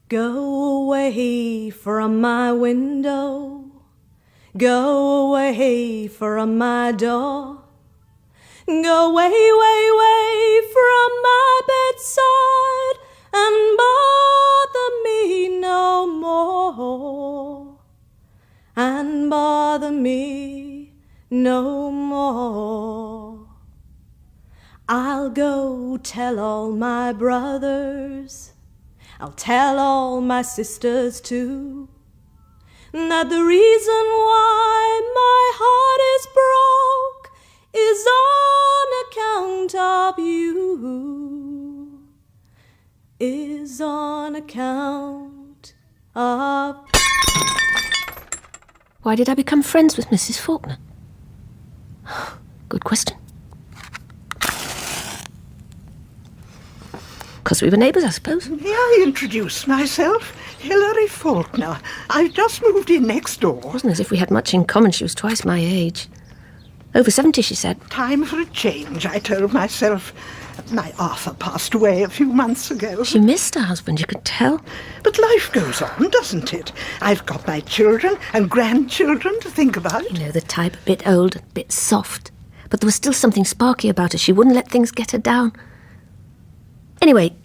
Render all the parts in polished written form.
Go away from my window, go away from my door, go away, way, way from my bedside, and bother me no more, and bother me no more. I'll go tell all my brothers, I'll tell all my sisters too, that the reason why my heart is broke is on account of you, is on account of... Why did I become friends with Mrs. Faulkner? Good question. Because we were neighbours, I suppose. May I introduce myself? Hilary Faulkner. I've just moved in next door. It wasn't as if we had much in common. She was twice my age. Over 70, she said. Time for a change, I told myself. My Arthur passed away a few months ago. She missed her husband, you could tell. But life goes on, doesn't it? I've got my children and grandchildren to think about. You know, the type, a bit old, a bit soft. But there was still something sparky about her. She wouldn't let things get her down. Anyway,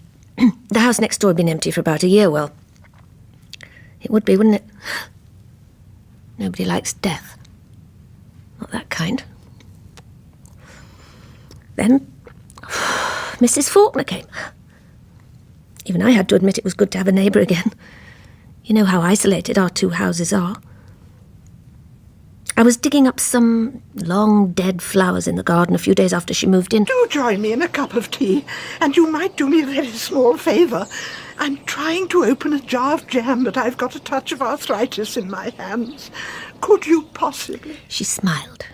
the house next door had been empty for about a year. Well, it would be, wouldn't it? Nobody likes death. Not that kind. Then Mrs. Faulkner came. Even I had to admit it was good to have a neighbour again. You know how isolated our two houses are. I was digging up some long dead flowers in the garden a few days after she moved in. Do join me in a cup of tea, and you might do me a very small favour. I'm trying to open a jar of jam, but I've got a touch of arthritis in my hands. Could you possibly? She smiled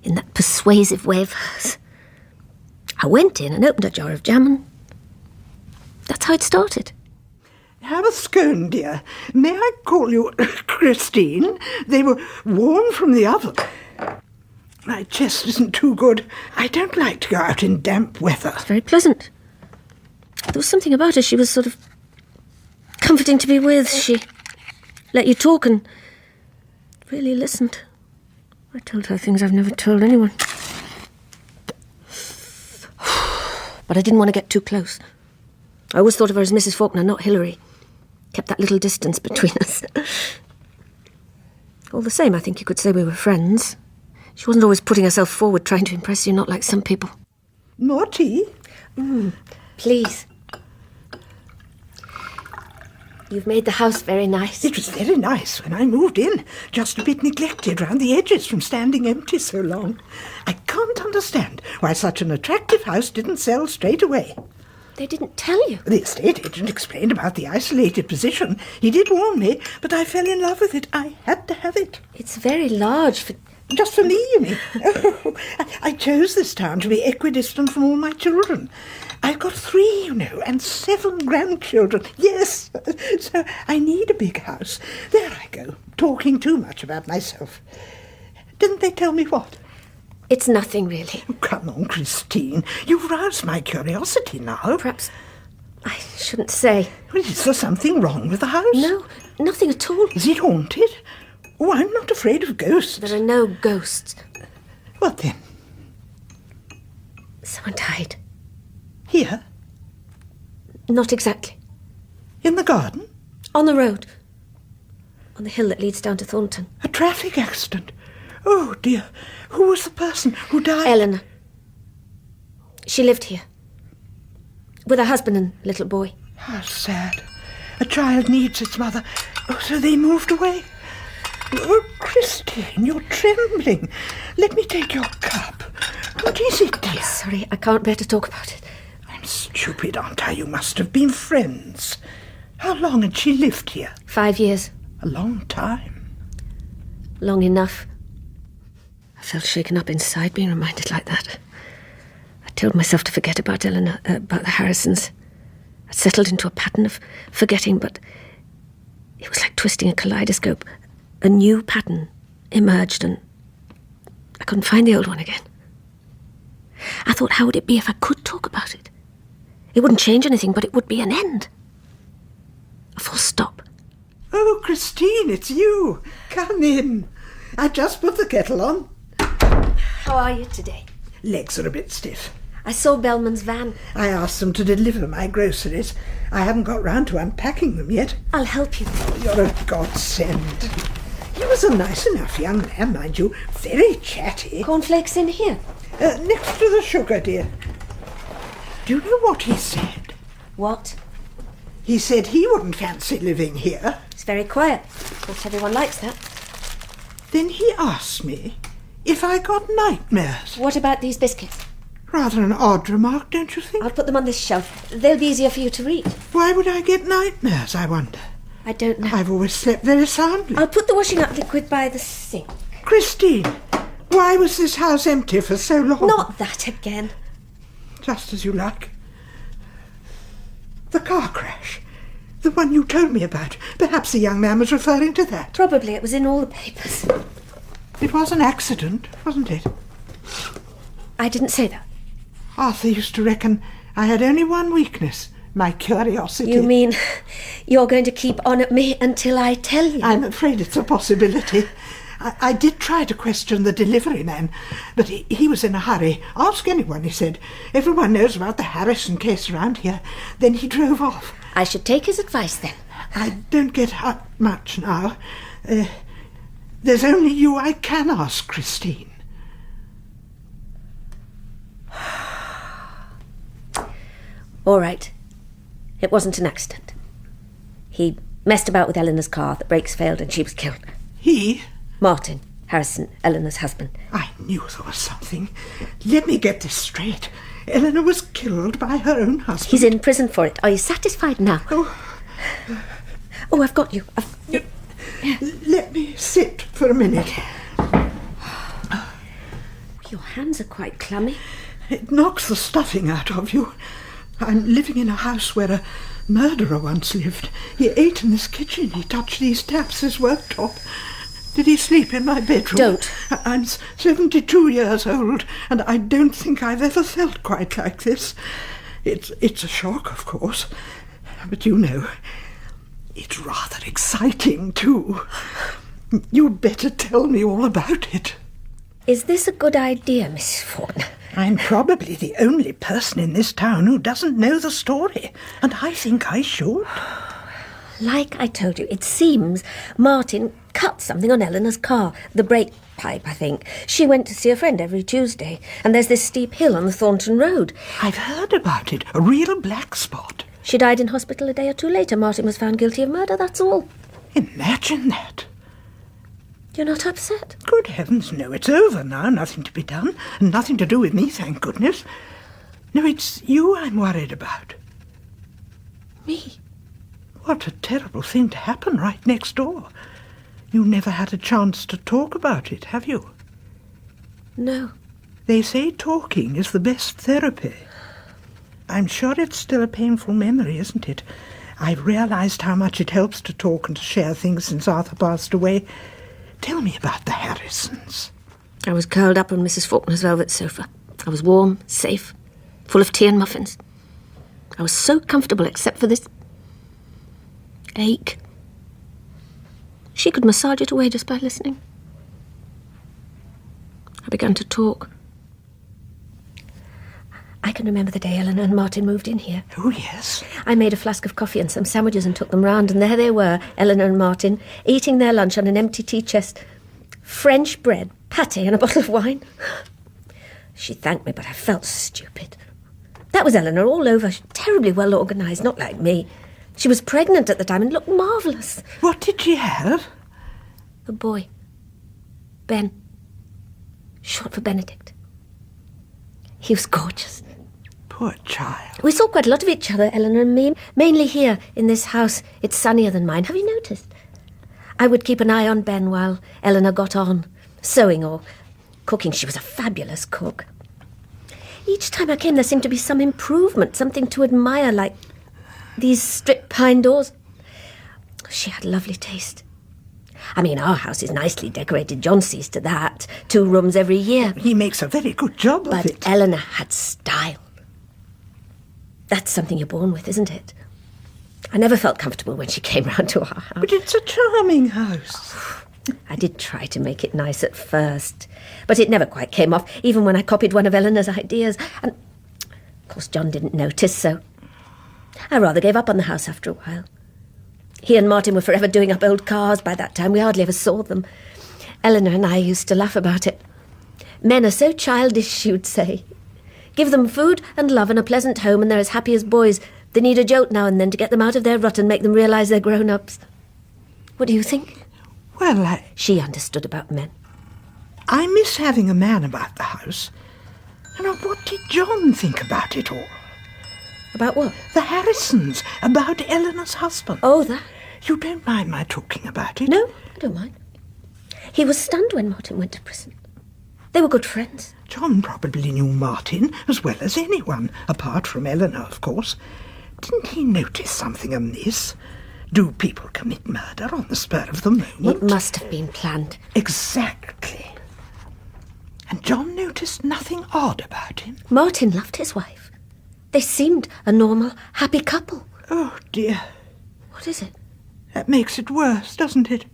in that persuasive way of hers. I went in and opened a jar of jam, and that's how it started. Have a scone, dear. May I call you Christine? They were warm from the oven. My chest isn't too good. I don't like to go out in damp weather. It's very pleasant. There was something about her. She was sort of comforting to be with. She let you talk and really listened. I told her things I've never told anyone. But I didn't want to get too close. I always thought of her as Mrs. Faulkner, not Hilary. Kept that little distance between us. All the same, I think you could say we were friends. She wasn't always putting herself forward, trying to impress you, not like some people. More tea? Please. You've made the house very nice. It was very nice when I moved in. Just a bit neglected round the edges from standing empty so long. I can't understand why such an attractive house didn't sell straight away. They didn't tell you? The estate agent explained about the isolated position. He did warn me, but I fell in love with it. I had to have it. It's very large for... Just for me, you mean? Oh, I chose this town to be equidistant from all my children. I've got 3, you know, and 7 grandchildren. Yes, so I need a big house. There I go, talking too much about myself. Didn't they tell me what? It's nothing, really. Oh, come on, Christine. You've roused my curiosity now. Perhaps I shouldn't say. Well, is there something wrong with the house? No, nothing at all. Is it haunted? Oh, I'm not afraid of ghosts. There are no ghosts. What then? Someone died. Here? Not exactly. In the garden? On the road. On the hill that leads down to Thornton. A traffic accident? Oh, dear. Who was the person who died? Eleanor. She lived here. With her husband and little boy. How sad. A child needs its mother. Oh, so they moved away. Oh, Christine, you're trembling. Let me take your cup. What is it, dear? Sorry, I can't bear to talk about it. I'm stupid, aren't I? You must have been friends. How long had she lived here? 5 years. A long time. Long enough. I felt shaken up inside being reminded like that. I told myself to forget about Eleanor, about the Harrisons. I'd settled into a pattern of forgetting, but it was like twisting a kaleidoscope. A new pattern emerged and I couldn't find the old one again. I thought, how would it be if I could talk about it? It wouldn't change anything, but it would be an end. A full stop. Christine, it's you. Come in. I just put the kettle on. How are you today? Legs are a bit stiff. I saw Bellman's van. I asked them to deliver my groceries. I haven't got round to unpacking them yet. I'll help you. You're a godsend. He was a nice enough young man, mind you. Very chatty. Cornflakes in here. Next to the sugar, dear. Do you know what he said? What? He said he wouldn't fancy living here. It's very quiet. Not everyone likes that. Then he asked me if I got nightmares. What about these biscuits? Rather an odd remark, don't you think? I'll put them on this shelf. They'll be easier for you to read. Why would I get nightmares, I wonder? I don't know. I've always slept very soundly. I'll put the washing up liquid by the sink. Christine, why was this house empty for so long? Not that again. Just as you like. The car crash. The one you told me about. Perhaps the young man was referring to that. Probably. It was in all the papers. It was an accident, wasn't it? I didn't say that. Arthur used to reckon I had only one weakness, my curiosity. You mean you're going to keep on at me until I tell you? I'm afraid it's a possibility. I did try to question the delivery man, but he was in a hurry. Ask anyone, he said. Everyone knows about the Harrison case around here. Then he drove off. I should take his advice then. I don't get out much now. There's only you I can ask, Christine. All right. It wasn't an accident. He messed about with Eleanor's car. The brakes failed and she was killed. He? Martin, Harrison, Eleanor's husband. I knew there was something. Let me get this straight. Eleanor was killed by her own husband. He's in prison for it. Are you satisfied now? Oh, I've got you. Let me sit for a minute. Your hands are quite clammy. It knocks the stuffing out of you. I'm living in a house where a murderer once lived. He ate in this kitchen. He touched these taps, this worktop. Did he sleep in my bedroom? Don't. I'm 72 years old, and I don't think I've ever felt quite like this. It's a shock, of course. But you know, it's rather exciting, too. You'd better tell me all about it. Is this a good idea, Mrs. Faulkner? I'm probably the only person in this town who doesn't know the story, and I think I should. Like I told you, it seems Martin cut something on Eleanor's car. The brake pipe, I think. She went to see a friend every Tuesday, and there's this steep hill on the Thornton Road. I've heard about it. A real black spot. She died in hospital a day or two later. Martin was found guilty of murder, that's all. Imagine that. You're not upset? Good heavens, no, it's over now. Nothing to be done. And nothing to do with me, thank goodness. No, it's you I'm worried about. Me? What a terrible thing to happen right next door. You never had a chance to talk about it, have you? No. They say talking is the best therapy. I'm sure it's still a painful memory, isn't it? I've realised how much it helps to talk and to share things since Arthur passed away. Tell me about the Harrisons. I was curled up on Mrs. Faulkner's velvet sofa. I was warm, safe, full of tea and muffins. I was so comfortable except for this ache. She could massage it away just by listening. I began to talk. I can remember the day Eleanor and Martin moved in here. Oh, yes. I made a flask of coffee and some sandwiches and took them round, and there they were, Eleanor and Martin, eating their lunch on an empty tea chest. French bread, pâté and a bottle of wine. She thanked me, but I felt stupid. That was Eleanor all over, terribly well organised, not like me. She was pregnant at the time and looked marvellous. What did she have? A boy. Ben. Short for Benedict. He was gorgeous. Poor child. We saw quite a lot of each other, Eleanor and me. Mainly here, in this house. It's sunnier than mine. Have you noticed? I would keep an eye on Ben while Eleanor got on, sewing or cooking. She was a fabulous cook. Each time I came, there seemed to be some improvement, something to admire, like these strip pine doors. She had lovely taste. I mean, our house is nicely decorated. John sees to that. 2 rooms every year. He makes a very good job of it. But Eleanor had style. That's something you're born with, isn't it? I never felt comfortable when she came round to our house. But it's a charming house. I did try to make it nice at first, but it never quite came off, even when I copied one of Eleanor's ideas. And, of course, John didn't notice, so I rather gave up on the house after a while. He and Martin were forever doing up old cars by that time. We hardly ever saw them. Eleanor and I used to laugh about it. Men are so childish, she would say. Give them food and love and a pleasant home and they're as happy as boys. They need a jolt now and then to get them out of their rut and make them realise they're grown-ups. What do you think? Well, She understood about men. I miss having a man about the house. And what did John think about it all? About what? The Harrisons, about Eleanor's husband. Oh, that? You don't mind my talking about it? No, I don't mind. He was stunned when Martin went to prison. They were good friends. John probably knew Martin as well as anyone, apart from Eleanor, of course. Didn't he notice something amiss? Do people commit murder on the spur of the moment? It must have been planned. Exactly. And John noticed nothing odd about him? Martin loved his wife. They seemed a normal, happy couple. Oh, dear. What is it? That makes it worse, doesn't it?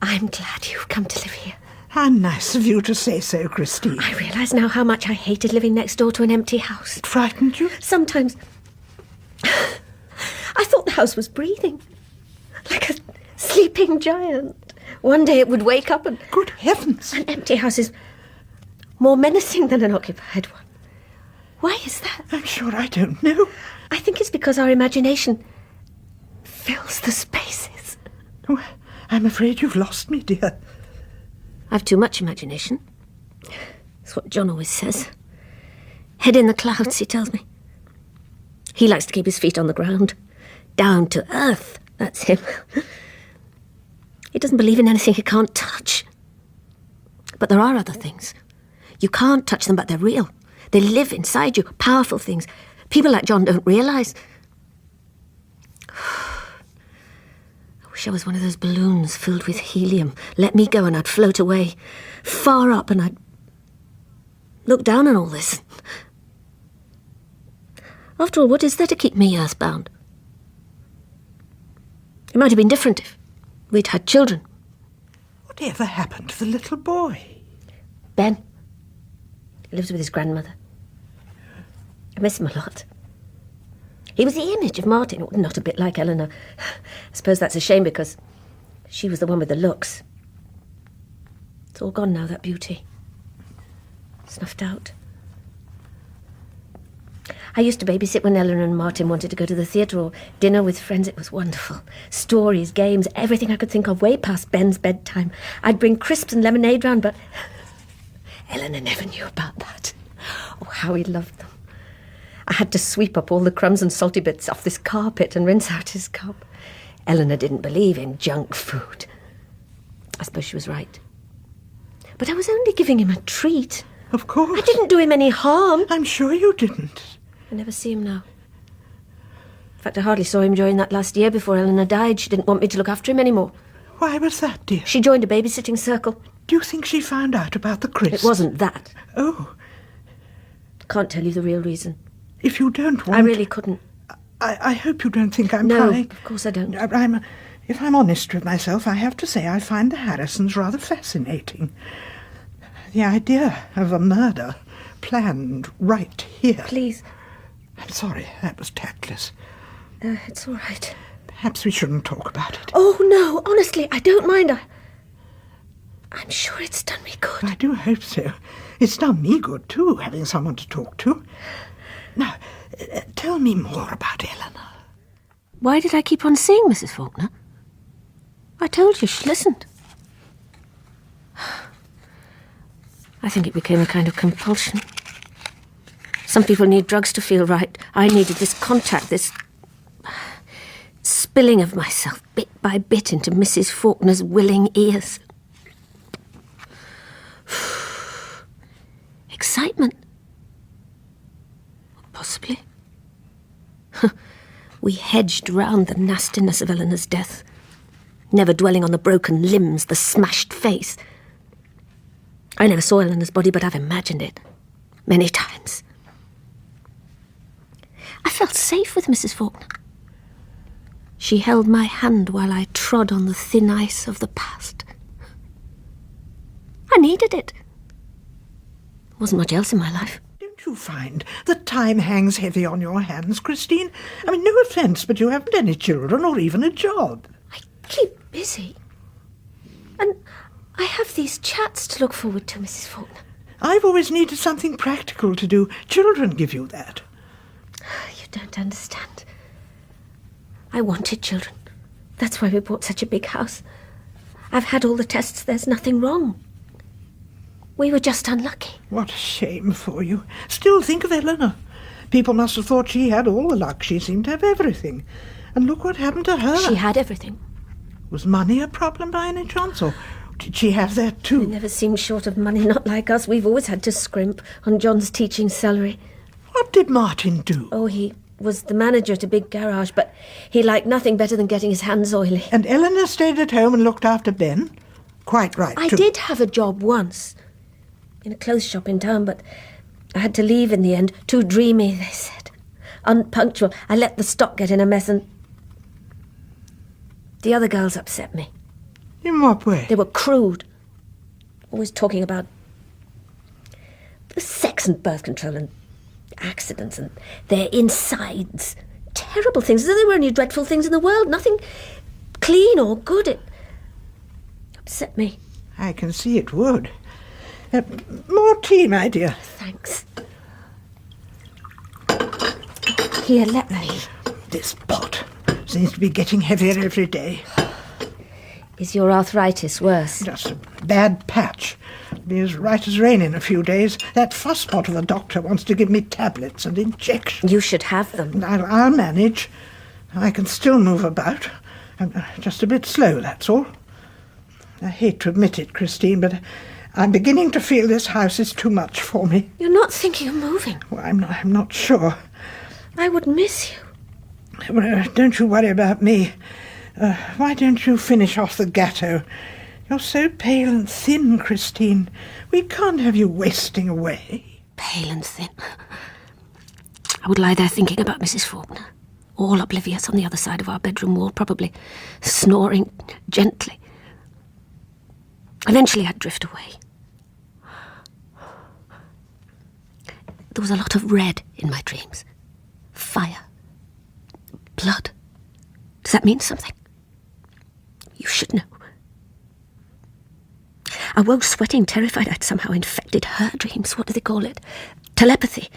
I'm glad you've come to live here. How nice of you to say so, Christine. I realise now how much I hated living next door to an empty house. It frightened you? Sometimes I thought the house was breathing, like a sleeping giant. One day it would wake up and... Good heavens. An empty house is more menacing than an occupied one. Why is that? I'm sure I don't know. I think it's because our imagination fills the spaces. Oh, I'm afraid you've lost me, dear. I've too much imagination. That's what John always says. Head in the clouds, he tells me. He likes to keep his feet on the ground. Down to earth, that's him. He doesn't believe in anything he can't touch. But there are other things. You can't touch them, but they're real. They live inside you, powerful things. People like John don't realise. I wish I was one of those balloons filled with helium. Let me go and I'd float away, far up, and I'd look down on all this. After all, what is there to keep me earthbound? It might have been different if we'd had children. Whatever happened to the little boy? Ben. He lives with his grandmother. I miss him a lot. He was the image of Martin, not a bit like Eleanor. I suppose that's a shame because she was the one with the looks. It's all gone now, that beauty. Snuffed out. I used to babysit when Eleanor and Martin wanted to go to the theatre or dinner with friends. It was wonderful. Stories, games, everything I could think of, way past Ben's bedtime. I'd bring crisps and lemonade round, but Eleanor never knew about that. Oh, how he loved them. I had to sweep up all the crumbs and salty bits off this carpet and rinse out his cup. Eleanor didn't believe in junk food. I suppose she was right. But I was only giving him a treat. Of course. I didn't do him any harm. I'm sure you didn't. I never see him now. In fact, I hardly saw him during that last year before Eleanor died. She didn't want me to look after him anymore. Why was that, dear? She joined a babysitting circle. Do you think she found out about the crisps? It wasn't that. Oh. Can't tell you the real reason. If you don't want... I really couldn't. I hope you don't think I'm No, prying. of course I don't. If I'm honest with myself, I have to say I find the Harrisons rather fascinating. The idea of a murder planned right here. Please. I'm sorry, that was tactless. It's all right. Perhaps we shouldn't talk about it. Oh, no, honestly, I don't mind. I'm sure it's done me good. I do hope so. It's done me good, too, having someone to talk to. Now, tell me more about Eleanor. Why did I keep on seeing Mrs. Faulkner? I told you, she listened. I think it became a kind of compulsion. Some people need drugs to feel right. I needed this contact, this spilling of myself bit by bit into Mrs. Faulkner's willing ears. Excitement. Possibly. We hedged round the nastiness of Eleanor's death, never dwelling on the broken limbs, the smashed face. I never saw Eleanor's body, but I've imagined it many times. I felt safe with Mrs. Faulkner. She held my hand while I trod on the thin ice of the past. I needed it. There wasn't much else in my life. Don't you find that time hangs heavy on your hands, Christine? I mean, no offence, but you haven't any children or even a job. I keep busy. And I have these chats to look forward to, Mrs. Faulkner. I've always needed something practical to do. Children give you that. You don't understand. I wanted children. That's why we bought such a big house. I've had all the tests. There's nothing wrong. We were just unlucky. What a shame for you. Still, think of Eleanor. People must have thought she had all the luck. She seemed to have everything. And look what happened to her. She had everything. Was money a problem by any chance, or did she have that too? We never seemed short of money, not like us. We've always had to scrimp on John's teaching salary. What did Martin do? Oh, he was the manager at a big garage, but he liked nothing better than getting his hands oily. And Eleanor stayed at home and looked after Ben? Quite right, I too. did have a job once, in a clothes shop in town, but I had to leave in the end. Too dreamy, they said. Unpunctual. I let the stock get in a mess, and the other girls upset me. In what way? They were crude. Always talking about sex and birth control and accidents and their insides. Terrible things, as though there were only dreadful things in the world. Nothing clean or good. It upset me. I can see it would. More tea, my dear. Thanks. Here, let me. This pot seems to be getting heavier every day. Is your arthritis worse? Just a bad patch. Be as right as rain in a few days. That fusspot of a doctor wants to give me tablets and injections. You should have them. I'll manage. I can still move about. I'm just a bit slow, that's all. I hate to admit it, Christine, but I'm beginning to feel this house is too much for me. You're not thinking of moving? Well, I'm not sure. I would miss you. Well, don't you worry about me. Why don't you finish off the gatto? You're so pale and thin, Christine. We can't have you wasting away. Pale and thin. I would lie there thinking about Mrs. Faulkner, all oblivious on the other side of our bedroom wall, probably snoring gently. Eventually I'd drift away. There was a lot of red in my dreams. Fire. Blood. Does that mean something? You should know. I woke sweating, terrified I'd somehow infected her dreams. What do they call it? Telepathy.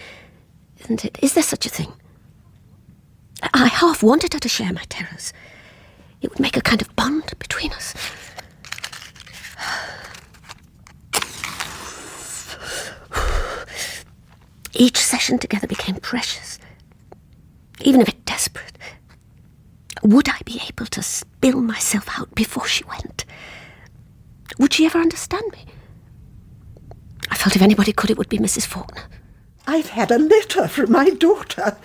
Isn't it? Is there such a thing? I half wanted her to share my terrors. It would make a kind of bond between us. Each session together became precious, even a bit desperate. Would I be able to spill myself out before she went? Would she ever understand me? I felt if anybody could, it would be Mrs. Faulkner. I've had a letter from my daughter.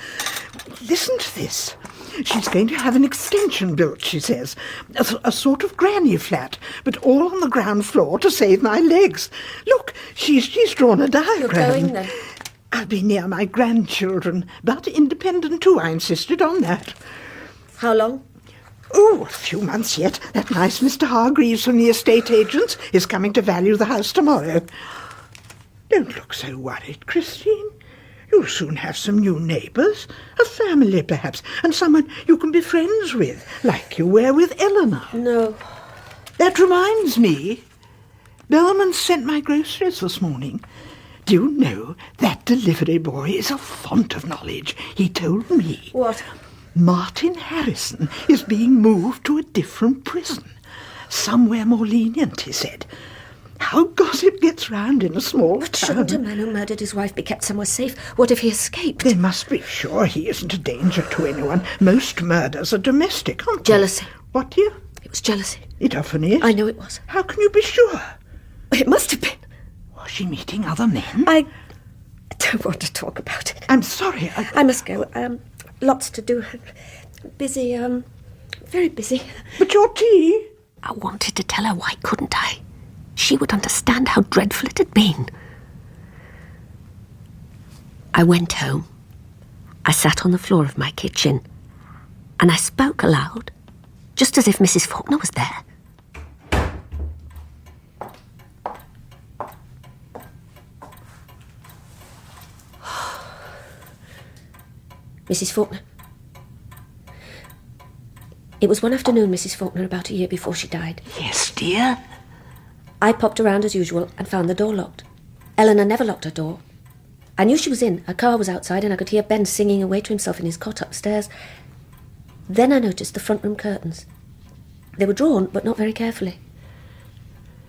Listen to this. She's going to have an extension built, she says. A sort of granny flat, but all on the ground floor to save my legs. Look, she's drawn a diagram. You're going then? I'll be near my grandchildren, but independent too. I insisted on that. How long? Oh, a few months yet. That nice Mr. Hargreaves from the estate agents is coming to value the house tomorrow. Don't look so worried, Christine. You'll soon have some new neighbours, a family perhaps, and someone you can be friends with, like you were with Eleanor. No. That reminds me. Bellman sent my groceries this morning. Do you know, that delivery boy is a font of knowledge. He told me. What? Martin Harrison is being moved to a different prison. Somewhere more lenient, he said. How gossip gets round in a small But town. shouldn't a man who murdered his wife be kept somewhere safe? What if he escaped? They must be sure he isn't a danger to anyone. Most murders are domestic, aren't they? Jealousy. What, dear? It was jealousy. It often is. I know it was. How can you be sure? It must have been. Was she meeting other men? I don't want to talk about it. I'm sorry. I must go. Lots to do. Busy, very busy. But your tea? I wanted to tell her, why couldn't I? She would understand how dreadful it had been. I went home, I sat on the floor of my kitchen and I spoke aloud, just as if Mrs. Faulkner was there. Mrs. Faulkner. It was one afternoon, Mrs. Faulkner, about a year before she died. Yes, dear? I popped around as usual and found the door locked. Eleanor never locked her door. I knew she was in. Her car was outside and I could hear Ben singing away to himself in his cot upstairs. Then I noticed the front room curtains. They were drawn, but not very carefully.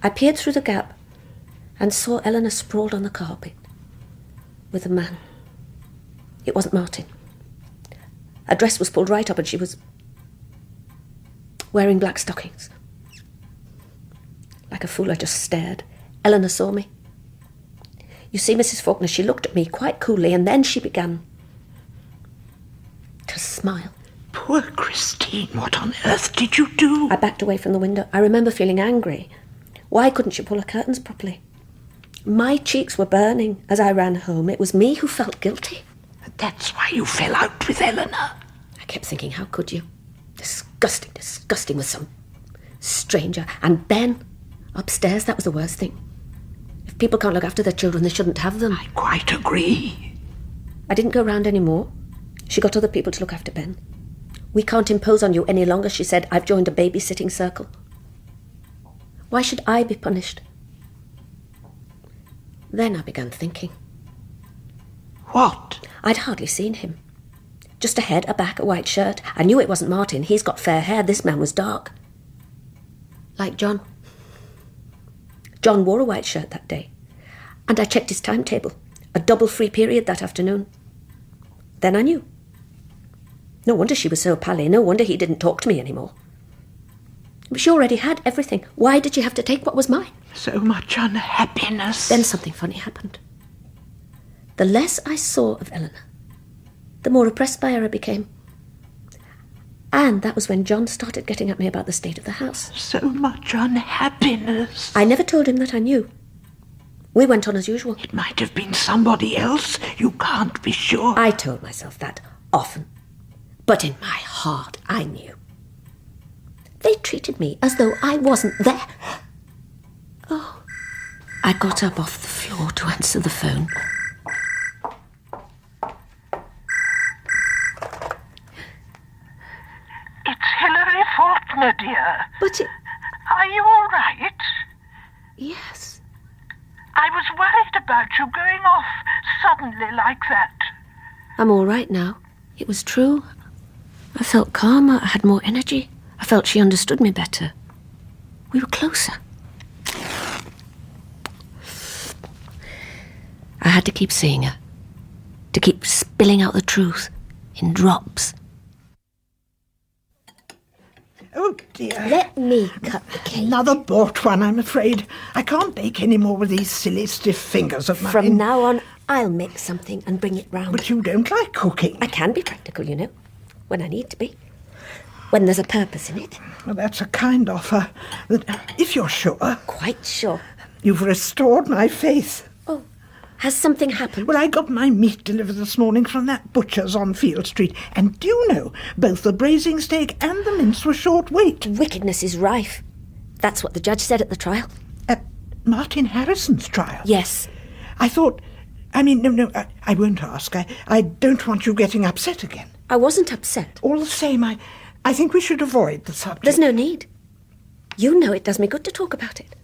I peered through the gap and saw Eleanor sprawled on the carpet with a man. It wasn't Martin. Her dress was pulled right up and she was wearing black stockings. Like a fool, I just stared. Eleanor saw me. You see, Mrs. Faulkner, she looked at me quite coolly and then she began to smile. Poor Christine, what on earth did you do? I backed away from the window. I remember feeling angry. Why couldn't she pull her curtains properly? My cheeks were burning as I ran home. It was me who felt guilty. That's why you fell out with Eleanor. I kept thinking, how could you? Disgusting, disgusting with some stranger. And Ben, upstairs, that was the worst thing. If people can't look after their children, they shouldn't have them. I quite agree. I didn't go round any more. She got other people to look after Ben. We can't impose on you any longer, she said. I've joined a babysitting circle. Why should I be punished? Then I began thinking. What? I'd hardly seen him. Just a head, a back, a white shirt. I knew it wasn't Martin. He's got fair hair. This man was dark. Like John. John wore a white shirt that day. And I checked his timetable. A double free period that afternoon. Then I knew. No wonder she was so pally. No wonder he didn't talk to me anymore. But she already had everything. Why did she have to take what was mine? So much unhappiness. Then something funny happened. The less I saw of Eleanor, the more oppressed by her I became. And that was when John started getting at me about the state of the house. So much unhappiness. I never told him that I knew. We went on as usual. It might have been somebody else. You can't be sure. I told myself that often. But in my heart, I knew. They treated me as though I wasn't there. Oh. I got up off the floor to answer the phone. It's Hilary Faulkner, dear. But it... Are you all right? Yes. I was worried about you going off suddenly like that. I'm all right now. It was true. I felt calmer. I had more energy. I felt she understood me better. We were closer. I had to keep seeing her. To keep spilling out the truth in drops. Oh, dear. Let me cut the cake. Another bought one, I'm afraid. I can't bake any more with these silly stiff fingers of mine. From now on, I'll make something and bring it round. But you don't like cooking. I can be practical, you know, when I need to be. When there's a purpose in it. Well, that's a kind offer. If you're sure. Quite sure. You've restored my faith. Oh, has something happened? Well, I got my meat delivered this morning from that butcher's on Field Street. And do you know, both the braising steak and the mince were short weight. Wickedness is rife. That's what the judge said at the trial. At Martin Harrison's trial? Yes. I thought... No, I won't ask. I don't want you getting upset again. I wasn't upset. All the same, I think we should avoid the subject. There's no need. You know it does me good to talk about it.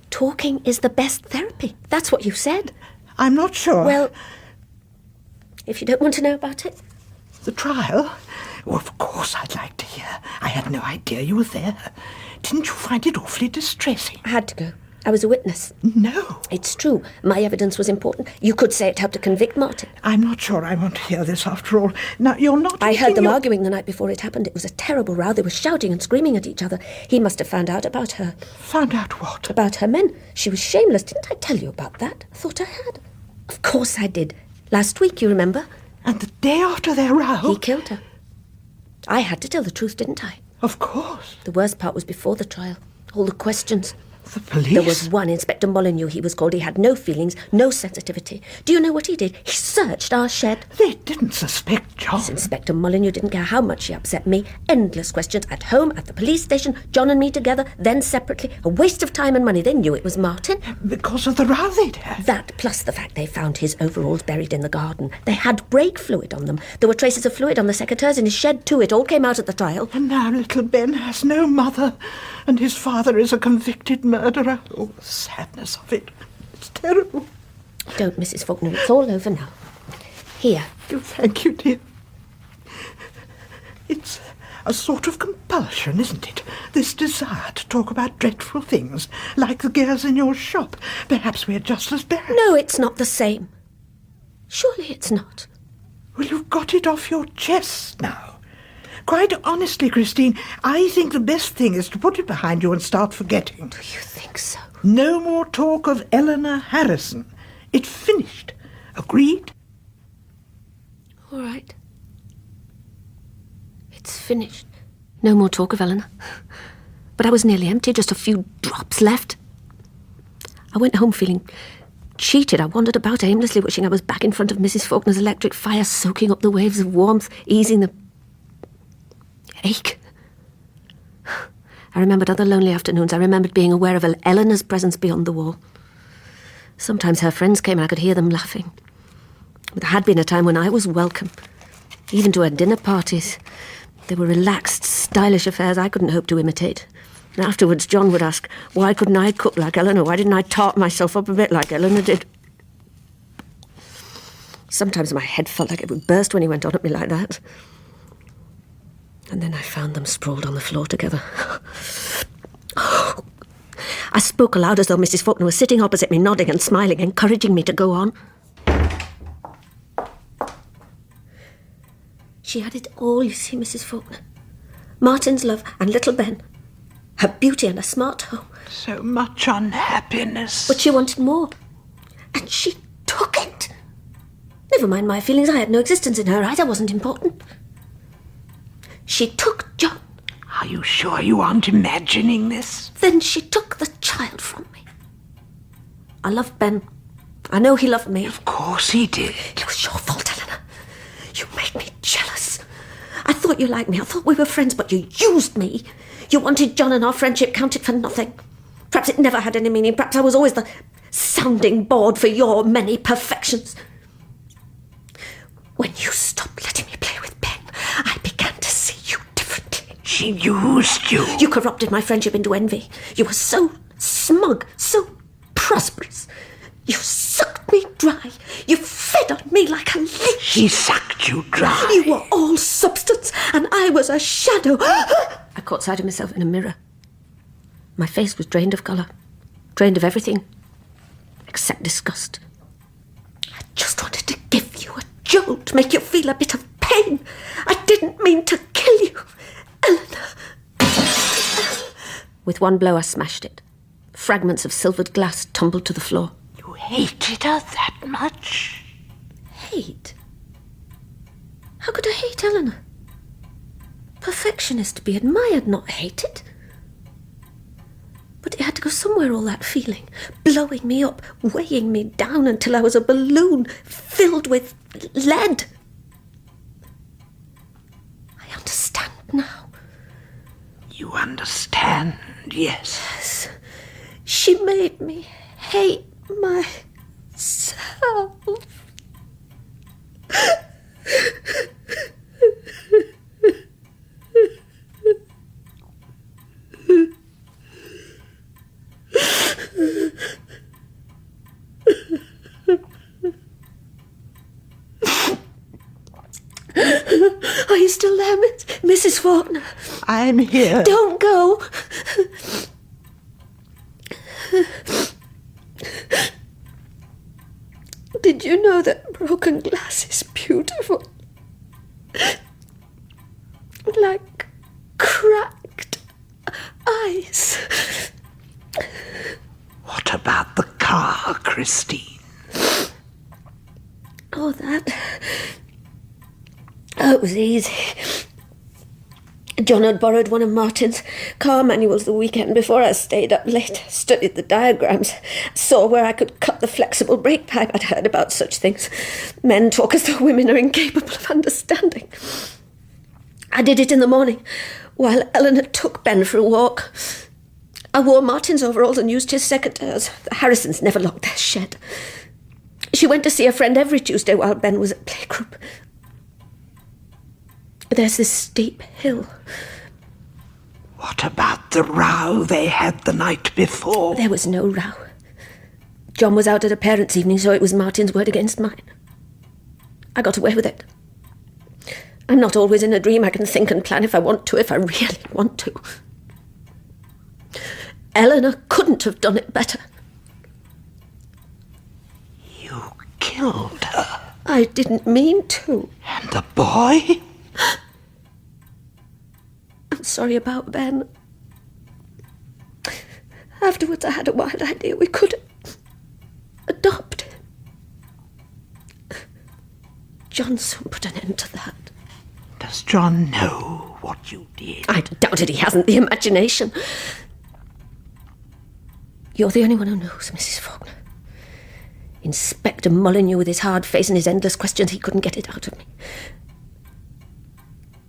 Talking is the best therapy. That's what you said. I'm not sure. Well, if you don't want to know about it. The trial? Oh, of course I'd like to hear. I had no idea you were there. Didn't you find it awfully distressing? I had to go. I was a witness. No. It's true. My evidence was important. You could say it helped to convict Martin. I'm not sure I want to hear this after all. Now, you're not... I heard them arguing the night before it happened. It was a terrible row. They were shouting and screaming at each other. He must have found out about her. Found out what? About her men. She was shameless. Didn't I tell you about that? I thought I had. Of course I did. Last week, you remember? And the day after their row? He killed her. I had to tell the truth, didn't I? Of course. The worst part was before the trial. All the questions. The police? There was one Inspector Molyneux, he was called. He had no feelings, no sensitivity. Do you know what he did? He searched our shed. They didn't suspect John. This Inspector Molyneux didn't care how much she upset me. Endless questions at home, at the police station, John and me together, then separately. A waste of time and money. They knew it was Martin. Because of the row they'd had. That, plus the fact they found his overalls buried in the garden. They had brake fluid on them. There were traces of fluid on the secateurs in his shed too. It all came out at the trial. And now little Ben has no mother, and his father is a convicted murderer. Oh, the sadness of it. It's terrible. Don't, Mrs. Faulkner. It's all over now. Here. Oh, thank you, dear. It's a sort of compulsion, isn't it? This desire to talk about dreadful things, like the girls in your shop. Perhaps we're just as bad. No, it's not the same. Surely it's not. Well, you've got it off your chest now. Quite honestly, Christine, I think the best thing is to put it behind you and start forgetting. Do you think so? No more talk of Eleanor Harrison. It finished. Agreed? All right. It's finished. No more talk of Eleanor. But I was nearly empty, just a few drops left. I went home feeling cheated. I wandered about aimlessly, wishing I was back in front of Mrs. Faulkner's electric fire, soaking up the waves of warmth, easing the ache. I remembered other lonely afternoons. I remembered being aware of Eleanor's presence beyond the wall. Sometimes her friends came and I could hear them laughing. But there had been a time when I was welcome, even to her dinner parties. They were relaxed, stylish affairs I couldn't hope to imitate. And afterwards John would ask, why couldn't I cook like Eleanor? Why didn't I tart myself up a bit like Eleanor did? Sometimes my head felt like it would burst when he went on at me like that. And then I found them sprawled on the floor together. I spoke aloud as though Mrs. Faulkner was sitting opposite me, nodding and smiling, encouraging me to go on. She had it all, you see, Mrs. Faulkner. Martin's love and little Ben. Her beauty and a smart home. So much unhappiness. But she wanted more. And she took it. Never mind my feelings. I had no existence in her eyes. I wasn't important. She took John. Are you sure you aren't imagining this? Then she took the child from me. I loved Ben. I know he loved me. Of course he did. It was your fault, Eleanor. You made me jealous. I thought you liked me. I thought we were friends, but you used me. You wanted John and our friendship counted for nothing. Perhaps it never had any meaning. Perhaps I was always the sounding board for your many perfections. When you stopped letting me play with Ben, I began to see you differently. She used you. You corrupted my friendship into envy. You were so smug, so prosperous. You sucked me dry. You fed on me like a leech. She sucked you dry. You were all substance, and I was a shadow. I caught sight of myself in a mirror. My face was drained of colour, drained of everything, except disgust. I just wanted to give you a jolt, make you feel a bit of pain. I didn't mean to kill you, Eleanor. With one blow, I smashed it. Fragments of silvered glass tumbled to the floor. You hated her that much? Hate? How could I hate Eleanor? Perfection is to be admired, not hated. But it had to go somewhere, all that feeling, blowing me up, weighing me down until I was a balloon filled with lead. I understand now. You understand, yes. Yes. She made me hate myself. Are you still there, Mrs. Faulkner? I'm here. Don't go. Did you know that broken glass is beautiful? Like cracked ice. What about the car, Christine? Oh, that... Oh, it was easy. John had borrowed one of Martin's car manuals the weekend before I stayed up late, studied the diagrams, saw where I could cut the flexible brake pipe. I'd heard about such things. Men talk as though women are incapable of understanding. I did it in the morning, while Eleanor took Ben for a walk. I wore Martin's overalls and used his secateurs. The Harrisons never locked their shed. She went to see a friend every Tuesday while Ben was at playgroup. There's this steep hill. What about the row they had the night before? There was no row. John was out at a parents' evening, so it was Martin's word against mine. I got away with it. I'm not always in a dream. I can think and plan if I want to, if I really want to. Eleanor couldn't have done it better. You killed her. I didn't mean to. And the boy? I'm sorry about Ben. Afterwards, I had a wild idea. We could adopt him. John soon put an end to that. Does John know what you did? I doubt it. He hasn't the imagination. You're the only one who knows, Mrs. Faulkner. Inspector Molyneux, with his hard face and his endless questions, he couldn't get it out of me.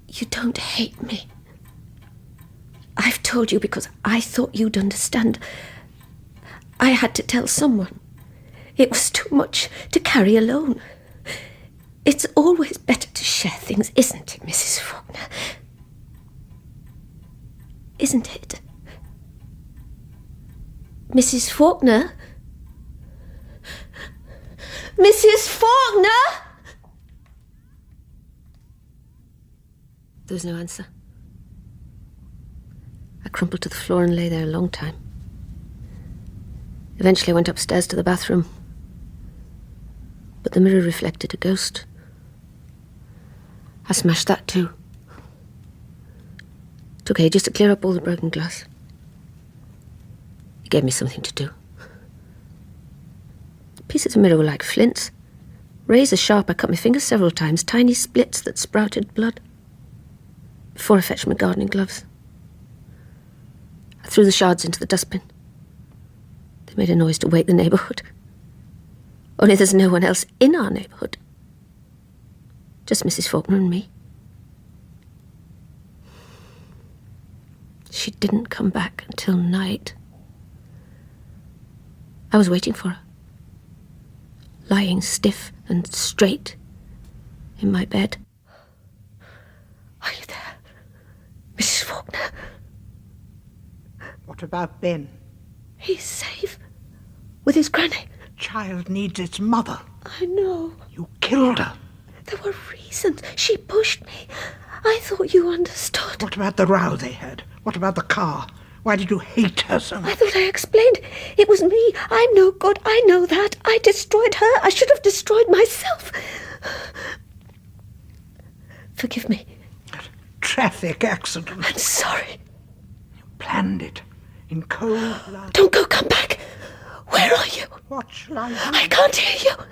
You don't hate me. I've told you because I thought you'd understand. I had to tell someone. It was too much to carry alone. It's always better to share things, isn't it, Mrs. Faulkner? Isn't it? Mrs. Faulkner? Mrs. Faulkner! There was no answer. I crumpled to the floor and lay there a long time. Eventually I went upstairs to the bathroom. But the mirror reflected a ghost. I smashed that too. Took ages to clear up all the broken glass. It gave me something to do. The pieces of mirror were like flints. Razor sharp, I cut my fingers several times, tiny splits that sprouted blood. Before I fetched my gardening gloves, I threw the shards into the dustbin. They made a noise to wake the neighbourhood. Only there's no one else in our neighbourhood. Just Mrs. Faulkner and me. She didn't come back until night. I was waiting for her, lying stiff and straight in my bed. Are you there, Mrs. Faulkner? What about Ben? He's safe with his granny. Child needs its mother. I know. You killed her. There were reasons. She pushed me. I thought you understood. What about the row they had? What about the car? Why did you hate her so much? I thought I explained. It was me. I'm no good. I know that. I destroyed her. I should have destroyed myself. Forgive me. Traffic accident. I'm sorry. You planned it. In cold blood. Don't go. Come back. Where are you? What shall I do? I can't hear you.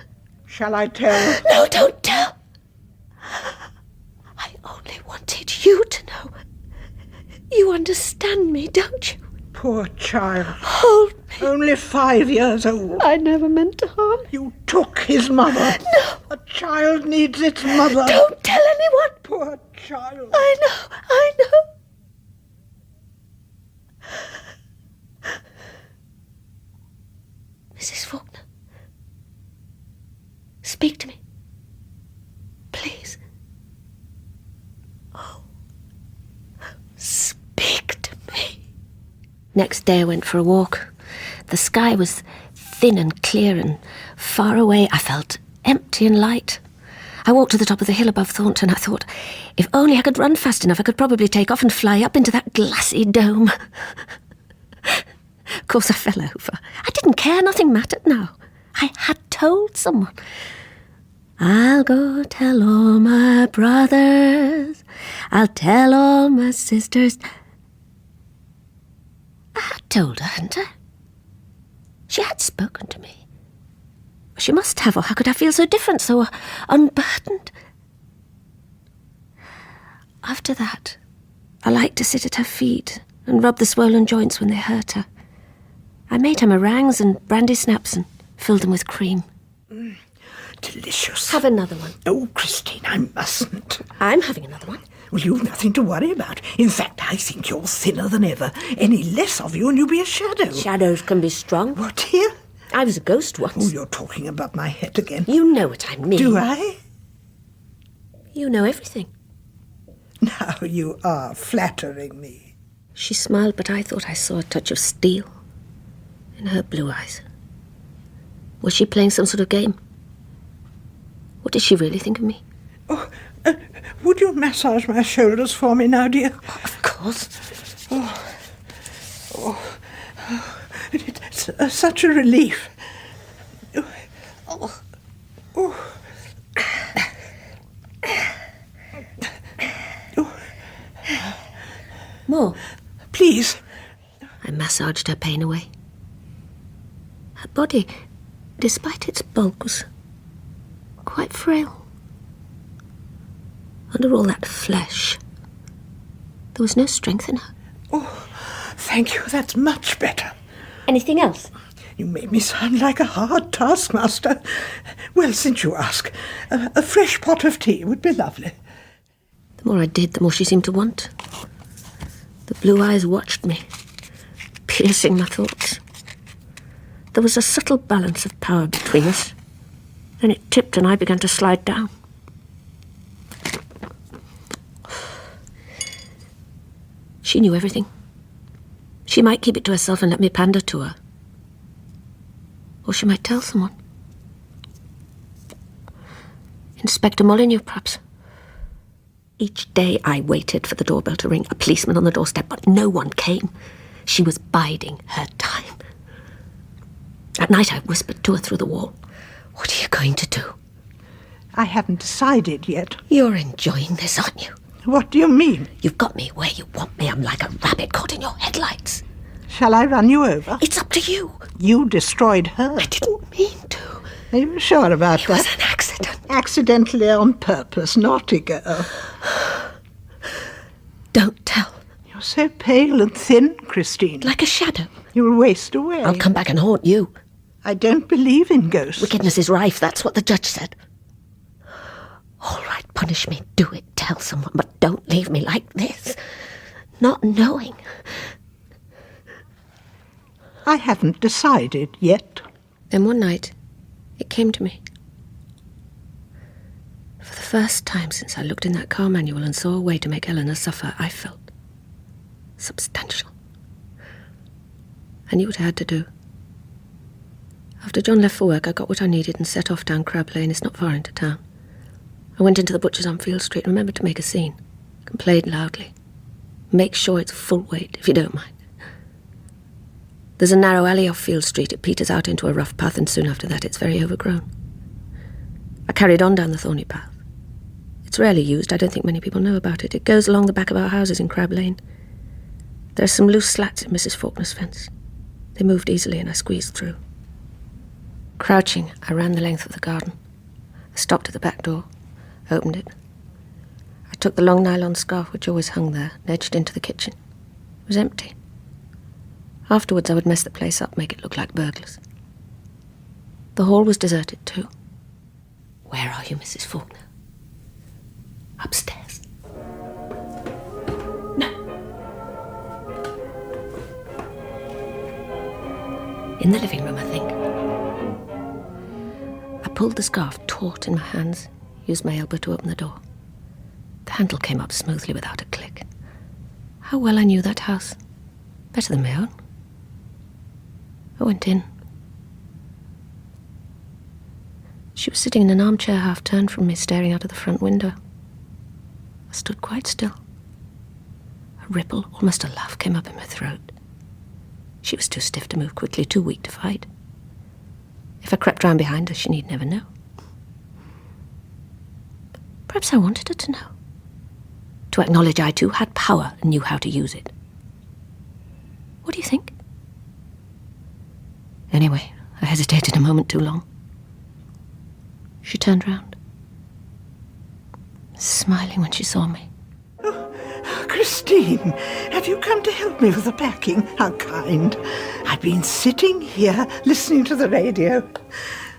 Shall I tell? No, don't tell. I only wanted you to know. You understand me, don't you? Poor child. Hold me. Only 5 years old. I never meant to harm you. You took his mother. No. A child needs its mother. Don't tell anyone. Poor child. I know. Mrs. Faulkner, speak to me. Please. Oh, speak to me. Next day I went for a walk. The sky was thin and clear and far away. I felt empty and light. I walked to the top of the hill above Thornton. I thought, if only I could run fast enough, I could probably take off and fly up into that glassy dome. Of course I fell over. I didn't care. Nothing mattered now. I had told someone. I'll go tell all my brothers. I'll tell all my sisters. I had told her, hadn't I? She had spoken to me. She must have, or how could I feel so different, so unburdened? After that, I liked to sit at her feet and rub the swollen joints when they hurt her. I made her meringues and brandy snaps and filled them with cream. Delicious. Have another one. Oh, Christine, I mustn't. I'm having another one. Well, you've nothing to worry about. In fact, I think you're thinner than ever. Any less of you and you'll be a shadow. Shadows can be strong. What, here? I was a ghost once. Oh, you're talking above my head again. You know what I mean. Do I? You know everything. Now you are flattering me. She smiled, but I thought I saw a touch of steel in her blue eyes. Was she playing some sort of game? What did she really think of me? Oh, would you massage my shoulders for me now, dear? Of course. It's such a relief. More? Please. I massaged her pain away. Her body, despite its bulk, was quite frail. Under all that flesh, there was no strength in her. Oh, thank you. That's much better. Anything else? You made me sound like a hard taskmaster. Well, since you ask, a fresh pot of tea would be lovely. The more I did, the more she seemed to want. The blue eyes watched me, piercing my thoughts. There was a subtle balance of power between us. Then it tipped and I began to slide down. She knew everything. She might keep it to herself and let me pander to her. Or she might tell someone. Inspector Molyneux, perhaps. Each day I waited for the doorbell to ring, a policeman on the doorstep, but no one came. She was biding her time. At night I whispered to her through the wall, "What are you going to do?" I haven't decided yet. You're enjoying this, aren't you? What do you mean? You've got me where you want me. I'm like a rabbit caught in your headlights. Shall I run you over? It's up to you. You destroyed her. I didn't mean to. Are you sure about It was that? an accident. Accidentally on purpose, naughty girl. Don't tell. You're so pale and thin, Christine. Like a shadow. You'll waste away. I'll come back and haunt you. I don't believe in ghosts. Wickedness is rife, that's what the judge said. All right, punish me, do it, tell someone, but don't leave me like this. Not knowing. I haven't decided yet. Then one night, it came to me. For the first time since I looked in that car manual and saw a way to make Eleanor suffer, I felt substantial. I knew what I had to do. After John left for work, I got what I needed and set off down Crab Lane. It's not far into town. I went into the butcher's on Field Street and remembered to make a scene. Complained loudly. Make sure it's full weight, if you don't mind. There's a narrow alley off Field Street. It peters out into a rough path, and soon after that it's very overgrown. I carried on down the thorny path. It's rarely used. I don't think many people know about it. It goes along the back of our houses in Crab Lane. There are some loose slats in Mrs. Faulkner's fence. They moved easily and I squeezed through. Crouching, I ran the length of the garden. I stopped at the back door, opened it. I took the long nylon scarf which always hung there and edged into the kitchen. It was empty. Afterwards I would mess the place up, make it look like burglars. The hall was deserted too. Where are you, Mrs. Faulkner? Upstairs. No. In the living room, I think. I pulled the scarf taut in my hands, used my elbow to open the door. The handle came up smoothly without a click. How well I knew that house. Better than my own. I went in. She was sitting in an armchair half turned from me, staring out of the front window. I stood quite still. A ripple, almost a laugh, came up in my throat. She was too stiff to move quickly, too weak to fight. If I crept round behind her, she need never know. Perhaps I wanted her to know. To acknowledge I too had power and knew how to use it. What do you think? Anyway, I hesitated a moment too long. She turned round, smiling when she saw me. Oh, Christine, have you come to help me with the packing? How kind. I've been sitting here listening to the radio,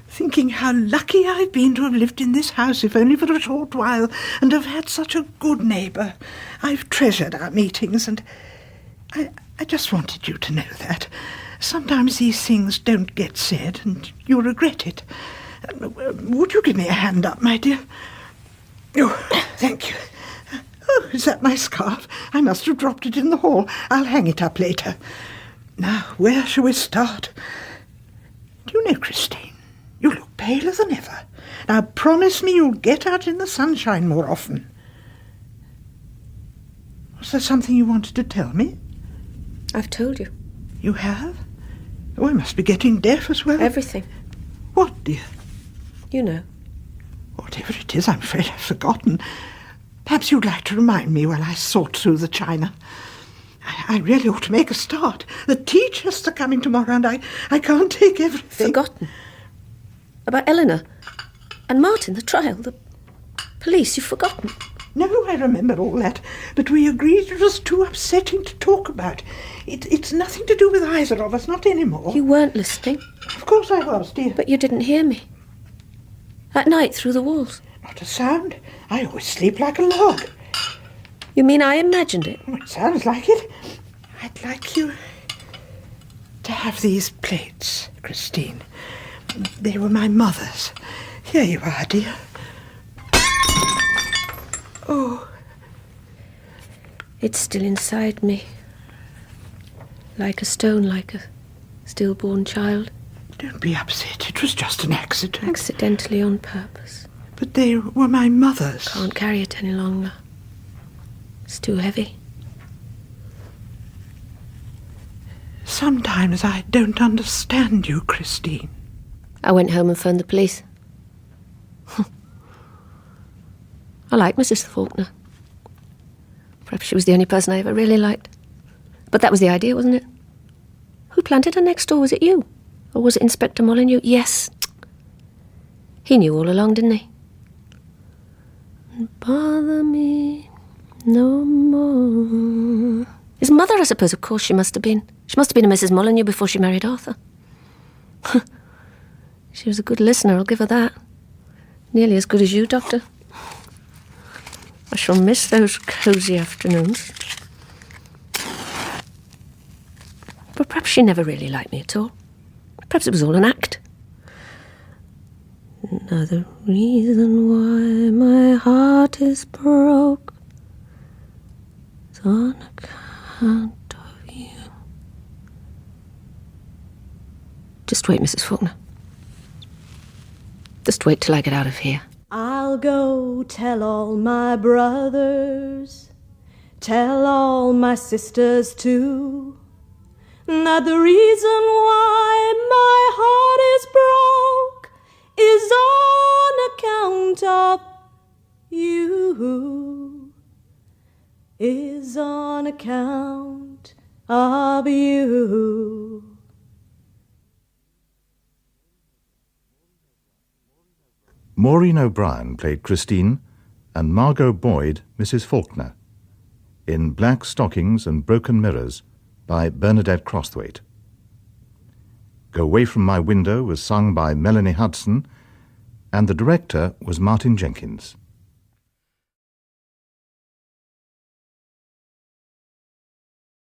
thinking how lucky I've been to have lived in this house, if only for a short while, and have had such a good neighbour. I've treasured our meetings, and I just wanted you to know that. Sometimes these things don't get said, and you regret it. Would you give me a hand up, my dear? Oh, thank you. Oh, is that my scarf? I must have dropped it in the hall. I'll hang it up later. Now, where shall we start? Do you know, Christine, you look paler than ever. Now, promise me you'll get out in the sunshine more often. Was there something you wanted to tell me? I've told you. You have? Oh, I must be getting deaf as well. Everything. What, dear? You know. Whatever it is, I'm afraid I've forgotten. Perhaps you'd like to remind me while I sort through the china. I really ought to make a start. The teachers are coming tomorrow, and I can't take everything. Forgotten? About Eleanor? And Martin, the trial, the police, you've forgotten? No, I remember all that, but we agreed it was too upsetting to talk about. It's nothing to do with either of us, not anymore. You weren't listening. Of course I was, dear. But you didn't hear me. At night, through the walls. Not a sound. I always sleep like a log. You mean I imagined it? Oh, it sounds like it. I'd like you to have these plates, Christine. They were my mother's. Here you are, dear. Oh. It's still inside me. Like a stone, like a stillborn child. Don't be upset. It was just an accident. Accidentally on purpose. But they were my mother's. Can't carry it any longer. It's too heavy. Sometimes I don't understand you, Christine. I went home and phoned the police. I like Mrs. Faulkner. Perhaps she was the only person I ever really liked. But that was the idea, wasn't it? Who planted her next door? Was it you? Or was it Inspector Molyneux? Yes. He knew all along, didn't he? Bother me no more. His mother, I suppose, of course she must have been. She must have been a Mrs. Molyneux before she married Arthur. She was a good listener, I'll give her that. Nearly as good as you, Doctor. I shall miss those cosy afternoons. But perhaps she never really liked me at all. Perhaps it was all an act. Another reason why my heart is broke is on account of you. Just wait, Mrs. Faulkner. Just wait till I get out of here. I'll go tell all my brothers, tell all my sisters too, that the reason why my heart is broke is on account of you, is on account of you. Maureen O'Brien played Christine and Margot Boyd Mrs. Faulkner in Black Stockings and Broken Mirrors by Bernadette Crosthwaite. Go Away From My Window was sung by Melanie Hudson, and the director was Martin Jenkins.